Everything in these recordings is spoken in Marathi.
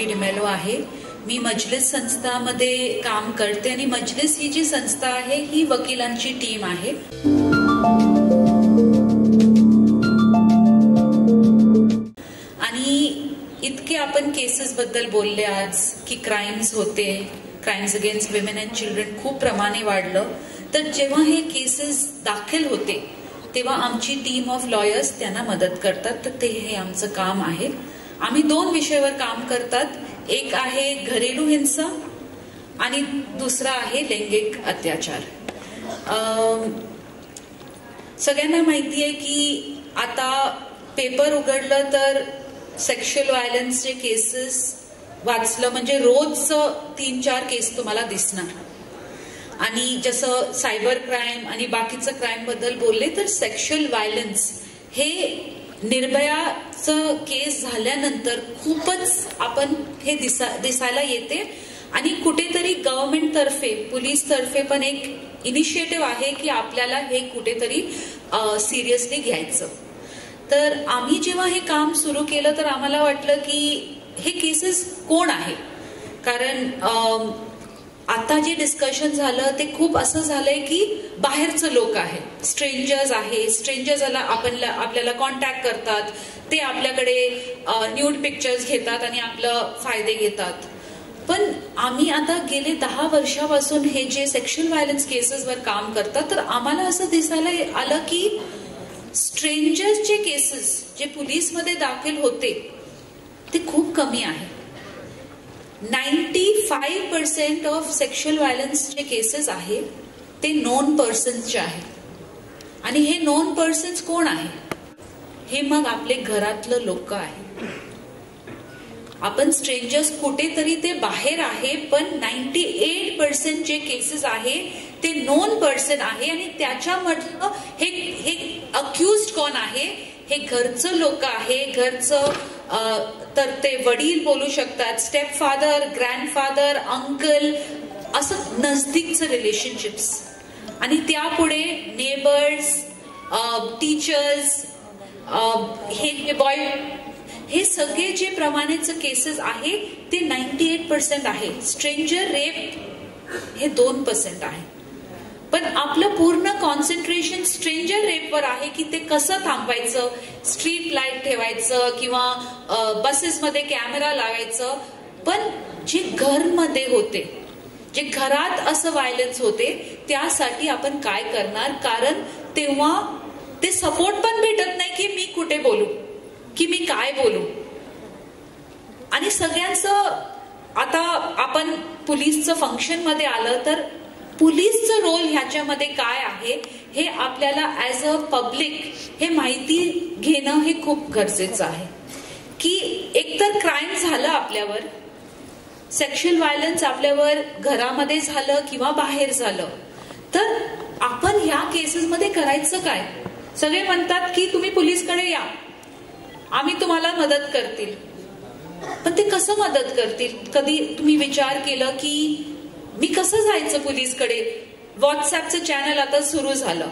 डिमेलो आहे. मी मजलिस संस्थामध्ये काम करते आणि मजलिस ही जी संस्था आहे ही वकिलांची टीम आहे. आणि इतके आपण केसेस बद्दल बोलले आज की क्राइम्स होते, crimes against women and children खूप प्रमाणे वाढलं. तर जेव्हा हे केसेस दाखल होते तेव्हा आमची टीम ऑफ लॉयर्स त्यांना मदत करतात. तर ते हे आमचं काम आहे. आम्ही 2 विषयावर काम करतात. एक आहे घरेलू हिंसा आणि दुसरा आहे लैंगिक अत्याचार. सगळ्यांना माहिती आहे की आता पेपर उघडलं तर सेक्शुअल व्हायलन्सचे केसेस वाचलं म्हणजे रोज 3-4 केस तुम्हाला दिसणार. आणि जसं सायबर क्राईम आणि बाकीचं क्राईम बद्दल बोलले तर सेक्शुअल व्हायलन्स हे निर्भयाचं केस झाल्यानंतर खूपच आपण हे दिसायला येते. आणि कुठेतरी गव्हर्नमेंट तर्फे, पोलीस तर्फे पण एक इनिशिएटिव्ह आहे की आपल्याला हे कुठेतरी सिरियसली घ्यायचं. तर आम्ही जेव्हा हे काम सुरू केलं तर आम्हाला वाटलं की हे केसेस कोण आहे. कारण आता जे डिस्कशन झालं ते खूप असं झालंय की बाहेरचं लोक आहे, स्ट्रेंजर्स आहे. स्ट्रेंजर्सला आपल्याला कॉन्टॅक्ट करतात, ते आपल्याकडे न्यूड पिक्चर्स घेतात आणि आपलं फायदे घेतात. पण आम्ही आता गेले 10 वर्षापासून हे जे सेक्शुअल व्हायलन्स केसेसवर काम करतात तर आम्हाला असं दिसायला आलं की स्ट्रेंजर्सचे केसेस जे पोलीसमध्ये दाखल होते ते खूप कमी आहे. 95% ऑफ सेक्शुअल व्हायलन्सचे केसेस आहे ते नोन पर्सन्सचे आहेत. आणि हे नोन पर्सन्स कोण आहे? हे मग आपले घरातलं लोक आहे. आपण स्ट्रेंजर्स कुठेतरी ते बाहेर आहे, पण 98% जे केसेस आहे ते नोन पर्सन आहे. आणि त्याच्यामधलं हे अक्युज्ड कोण आहे? हे घरचं लोक आहे. घरचं तर ते वडील बोलू शकतात, स्टेप फादर, ग्रँडफादर, अंकल, असं नजदीकचं रिलेशनशिप्स. आणि त्यापुढे नेबर्स, टीचर्स, हे बॉय, हे सगळे जे प्रमाणेचं केसेस आहे ते 98% आहे. स्ट्रेंजर रेप हे 2% आहे. पण आपलं पूर्ण कॉन्सन्ट्रेशन स्ट्रेंजर रेपवर आहे की ते कसं थांबवायचं, स्ट्रीट लाईट ठेवायचं किंवा बसेसमध्ये कॅमेरा लावायचं. पण जे घरमध्ये होते, जे घरात असं व्हायलन्स होते त्यासाठी आपण काय करणार? कारण तेव्हा ते सपोर्ट पण भेटत नाही की मी कुठे बोलू, की मी काय बोलू. आणि सगळ्यांचं आता आपण पोलीसचं फंक्शन मध्ये आलं तर पोलीसचं रोल ह्याच्यामध्ये काय आहे हे आपल्याला ऍज अ पब्लिक हे माहिती घेणं हे खूप गरजेचं आहे. की एकतर क्राईम झालं आपल्यावर, सेक्शुअल व्हायलन्स आपल्यावर घरामध्ये झालं किंवा बाहेर झालं, तर आपण ह्या केसेसमध्ये करायचं काय? सगळे म्हणतात की तुम्ही पोलीसकडे या, आम्ही तुम्हाला मदत करतील. पण ते कसं मदत करतील? कधी तुम्ही विचार केलं की मी कसं जायचं पोलीसकडे? व्हॉट्सअपचं चॅनल आता सुरू झालं,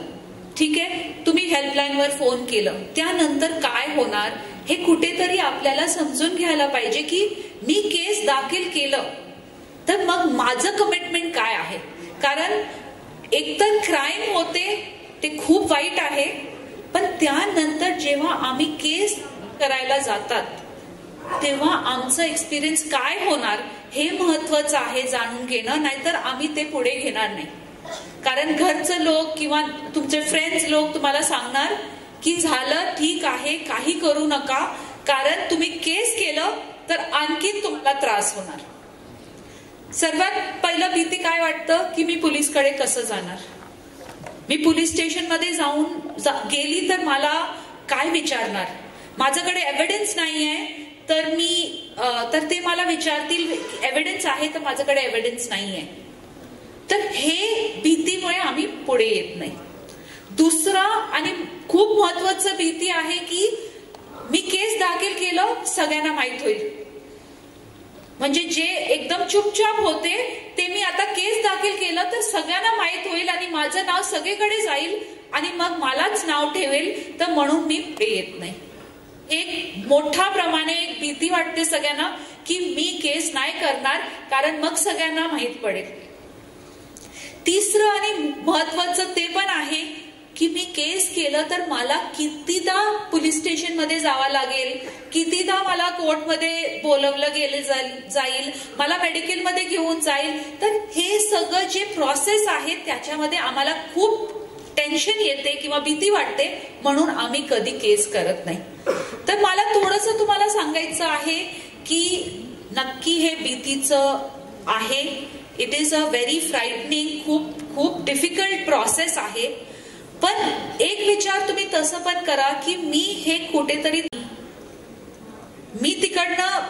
ठीक आहे, तुम्ही हेल्पलाईनवर फोन केलं, त्यानंतर काय होणार हे कुठेतरी आपल्याला समजून घ्यायला पाहिजे की मी केस दाखल केलं तर मग माझं कमिटमेंट काय आहे. कारण एकतर क्राईम होते ते खूप वाईट आहे, पण त्यानंतर जेव्हा आम्ही केस करायला जातात तेव्हा आमचं एक्सपिरियन्स काय होणार हे महत्वाचं आहे जाणून घेणं. नाहीतर आम्ही ते पुढे घेणार नाही. कारण घरचं लोक किंवा तुमचे फ्रेंड्स लोक तुम्हाला सांगणार की झालं, ठीक आहे, काही करू नका, कारण तुम्ही केस केलं तर आणखी तुम्हाला त्रास होणार. सर्वात पहिलं भीती काय वाटतं की मी पोलीसकडे कसं जाणार? मी पोलीस स्टेशनमध्ये गेली तर मला काय विचारणार? माझ्याकडे एव्हिडन्स नाहीये तर ते मला विचारतील, एव्हिडन्स आहे तर माझ्याकडे एव्हिडन्स नाहीये. तर हे भीतीमुळे आम्ही पुढे येत नाही. दुसरा आणि खूप महत्वाचं भीती आहे की मी केस दाखल केलं, सगळ्यांना माहित होईल. म्हणजे जे एकदम चुपचाप होते ते मी आता केस दाखल केलं तर सगळ्यांना माहित होईल आणि माझं नाव सगळीकडे जाईल आणि मग मलाच नाव ठेवेल, तर म्हणून मी येत नाही. एक मोठ्या प्रमाणे एक भीती वाटते सगळ्यांना की मी केस नाही करणार, कारण मग सगळ्यांना माहित पडेल. तिसरं आणि महत्वाचं ते पण आहे की मी केस केलं तर मला कितीदा पोलीस स्टेशन मध्ये जावं लागेल, कितीदा मला कोर्टमध्ये बोलवलं गेले जाईल, मला मेडिकल मध्ये घेऊन जाईल. तर हे सगळं जे प्रोसेस आहे त्याच्यामध्ये आम्हाला खूप टेन्शन येते किंवा भीती वाटते, म्हणून आम्ही कधी केस करत नाही. तर मला थोडंसं तुम्हाला सांगायचं आहे की नक्की हे भीतीचं आहे. It is a very frightening, खूप डिफिकल्ट प्रोसेस आहे. पण एक विचार तुम्ही तसं पण करा की मी हे कुठेतरी मी तिकडनं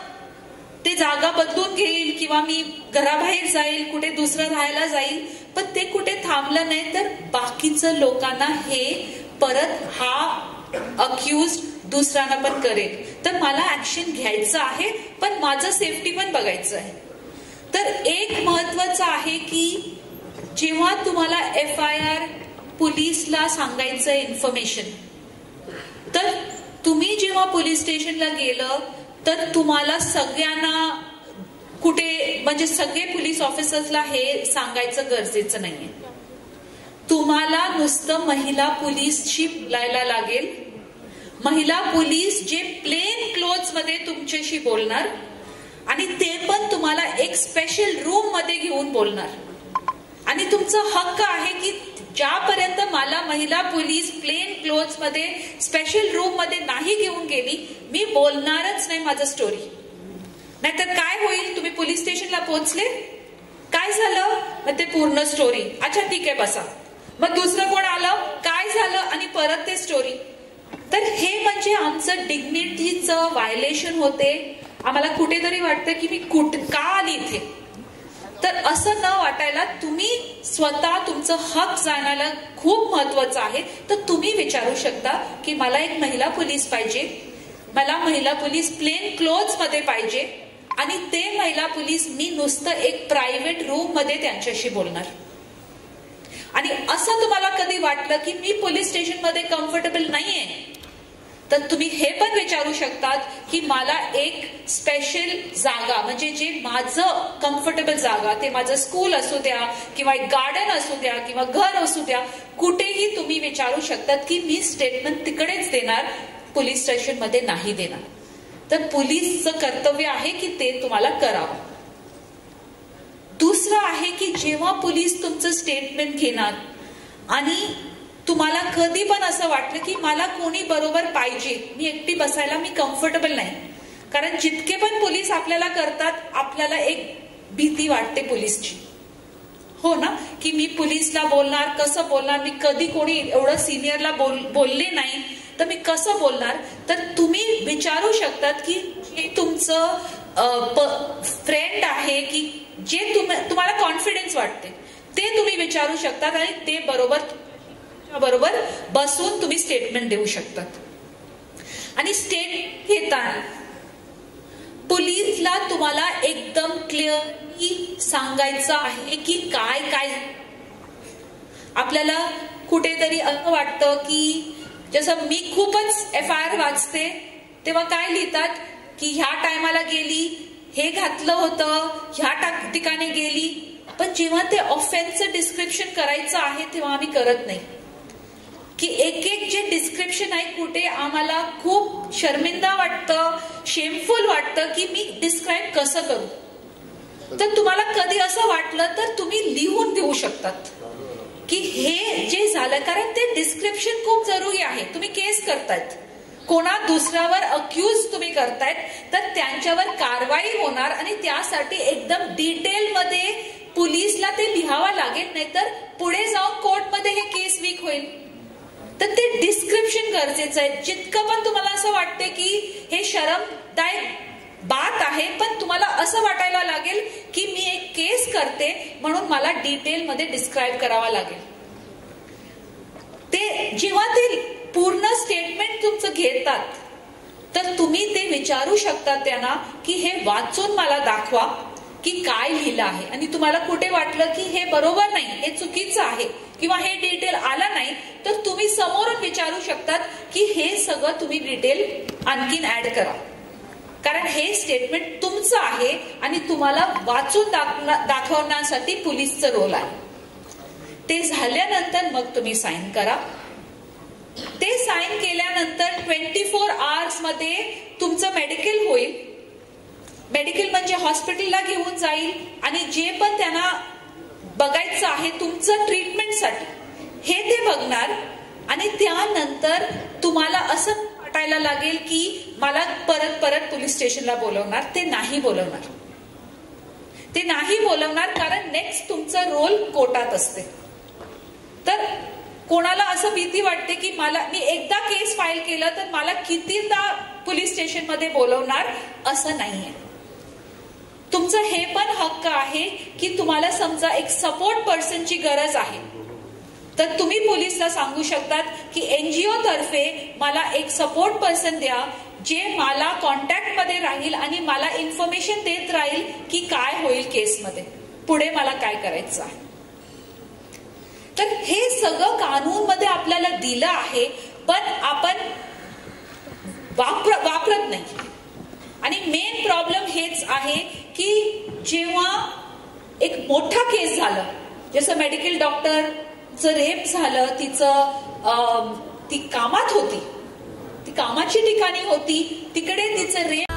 ते जागा बदलून घेईल किंवा मी घराबाहेर जाईल, कुठे दुसरं राहायला जाईल, पण ते कुठे थांबलं नाही तर बाकीचं लोकांना हे परत हा अक्यूज दुसऱ्यांना पण करेल. तर मला ऍक्शन घ्यायचं आहे, पण माझं सेफ्टी पण बघायचं आहे. तर एक महत्वाचं आहे की जेव्हा तुम्हाला FIR पोलीसला सांगायचं इन्फॉर्मेशन, तर तुम्ही जेव्हा पोलीस स्टेशनला गेलं तर तुम्हाला सगळ्यांना कुठे म्हणजे सगळे पोलीस ऑफिसर्सला हे सांगायचं गरजेचं नाहीये. तुम्हाला नुसतं महिला पोलीसशी बोलायला लागेल. महिला पोलीस जे प्लेन क्लोथ्स मध्ये तुमच्याशी बोलणार आणि ते पण तुम्हाला एक स्पेशल रूम मध्ये घेऊन बोलणार. आणि तुमचा हक्क आहे की ज्यापर्यंत मला महिला पोलीस प्लेन क्लोथ्स मध्ये स्पेशल रूम मध्ये नाही घेऊन गेली, मी बोलणारच नाही माझं स्टोरी. नाहीतर काय होईल, तुम्ही पोलीस स्टेशनला पोहोचले, काय झालं, मग ते पूर्ण स्टोरी, अच्छा ठीक आहे बसा, मग दुसरं कोण आलं, काय झालं, आणि परत ते स्टोरी. तर हे म्हणजे आमचं डिग्निटीचं व्हायलेशन होते. आम्हाला कुठेतरी वाटतं की मी का आली इथे. तर असं न वाटायला तुम्ही स्वतः तुमचं हक जाणायला खूप महत्वाचं आहे. तर तुम्ही विचारू शकता की मला एक महिला पोलीस पाहिजे, मला महिला पोलीस प्लेन क्लोथ्स मध्ये पाहिजे, आणि ते महिला पोलीस मी नुसतं एक प्रायव्हेट रूम मध्ये त्यांच्याशी बोलणार. आणि असं तुम्हाला कधी वाटलं की मी पोलीस स्टेशन मध्ये कम्फर्टेबल नाहीये, तर तुम्ही हे पण विचारू शकतात की मला एक स्पेशल जागा, म्हणजे जे माझं कम्फर्टेबल जागा, ते माझं स्कूल असू द्या किंवा एक गार्डन असू द्या किंवा घर असू द्या, कुठेही तुम्ही विचारू शकतात की मी स्टेटमेंट तिकडेच देणार, पोलीस स्टेशन मध्ये नाही देणार. तर पोलीसचं कर्तव्य आहे की ते तुम्हाला करावं. दुसरं आहे की जेव्हा पोलीस तुमचं स्टेटमेंट घेणार आणि तुम्हाला कधी पण असं वाटलं की मला कोणी बरोबर पाहिजे, मी एकटी बसायला मी कम्फर्टेबल नाही, कारण जितके पण पोलीस आपल्याला करतात आपल्याला एक भीती वाटते पोलीसची, हो ना, की मी पोलीसला बोलणार, कसं बोलणार, मी कधी कोणी एवढं सिनियरला बोलले नाही तर मी कसं बोलणार. तर तुम्ही विचारू शकतात की हे तुमचं फ्रेंड आहे की जे तुम्हाला कॉन्फिडन्स वाटते ते तुम्ही विचारू शकतात, आणि ते बरोबर बसून तुम्ही स्टेटमेंट देऊ शकतात. आणि स्टेटमेंट घेताना पोलीसला तुम्हाला एकदम क्लिअरली सांगायचं आहे की काय काय. आपल्याला कुठेतरी असं वाटतं की जसं मी खूपच FIR वाचते तेव्हा काय लिहितात की ह्या टायमाला गेली, हे घातलं होतं, ह्या ठिकाणी गेली, पण जेव्हा ते ऑफेन्सचं डिस्क्रिप्शन करायचं आहे तेव्हा आम्ही करत नाही. की एक जे डिस्क्रिप्शन आहे कुठे आम्हाला खूप शर्मिंदा वाटतं, शेमफुल वाटतं की मी डिस्क्राईब कसं करू. तर तुम्हाला कधी असं वाटलं तर तुम्ही लिहून देऊ शकतात की हे जे झालं, कारण ते डिस्क्रिप्शन खूप जरुरी आहे. तुम्ही केस करतायत, कोणा दुसऱ्यावर अक्यूज तुम्ही करतायत, तर त्यांच्यावर कारवाई होणार आणि त्यासाठी एकदम डिटेलमध्ये पोलीसला ते लिहावं लागेल, नाहीतर पुढे जाऊन कोर्टमध्ये हे केस वीक होईल. तर ते डिस्क्रिप्शन गरजेचं आहे. जितकं पण तुम्हाला असं वाटते की हे शरमदायक बात आहे, पण तुम्हाला असं वाटायला लागेल की मी एक केस करते म्हणून मला डिटेलमध्ये डिस्क्राईब करावा लागेल. ते जेव्हा ते पूर्ण स्टेटमेंट तुमचं घेतात तर तुम्ही ते विचारू शकता त्यांना की हे वाचून मला दाखवा की काय लिहिलं आहे. आणि तुम्हाला कुठे वाटलं की हे बरोबर नाही, हे चुकीचं आहे किंवा हे डिटेल आला नाही, तर तुम्ही समोरून विचारू शकतात की हे सगळं तुम्ही डिटेल आणखीन ऍड करा. कारण हे स्टेटमेंट तुमचं आहे आणि तुम्हाला वाचून दाखवण्यासाठी पोलीसचं रोल आहे. ते झाल्यानंतर मग तुम्ही साईन करा. ते साईन केल्यानंतर 24 आवर्स मध्ये तुमचं मेडिकल होईल. मेडिकल म्हणजे हॉस्पिटलला घेऊन जाईल आणि जे पण त्यांना बघायचं आहे तुमचं ट्रीटमेंटसाठी हे ते बघणार. आणि त्यानंतर तुम्हाला असं वाटायला लागेल की मला परत परत पोलीस स्टेशनला बोलवणार. ते नाही बोलवणार. ते नाही बोलवणार कारण नेक्स्ट तुमचा रोल कोर्टात असते. तर कोणाला असं भीती वाटते की मी एकदा केस फाईल केलं तर मला कितीदा पोलीस स्टेशनमध्ये बोलवणार, असं नाहीये. तुमचं हे पण हक्क आहे की तुम्हाला समजा एक सपोर्ट पर्सनची गरज आहे तर तुम्ही पोलिसला सांगू शकतात की एनजीओ तर्फे मला एक सपोर्ट पर्सन द्या जे मला कॉन्टॅक्ट मध्ये राहील आणि मला इन्फॉर्मेशन देत राहील की काय होईल केसमध्ये, पुढे मला काय करायचं आहे. तर हे सगळं कानून मध्ये आपल्याला दिलं आहे पण आपण वापरत नाही. आणि मेन प्रॉब्लेम हेच आहे की जेव्हा एक मोठा केस झाला, जसं मेडिकल डॉक्टरचं रेप झालं, ती कामात होती, ती कामाची ठिकाणी होती, तिकडे तिचं रेप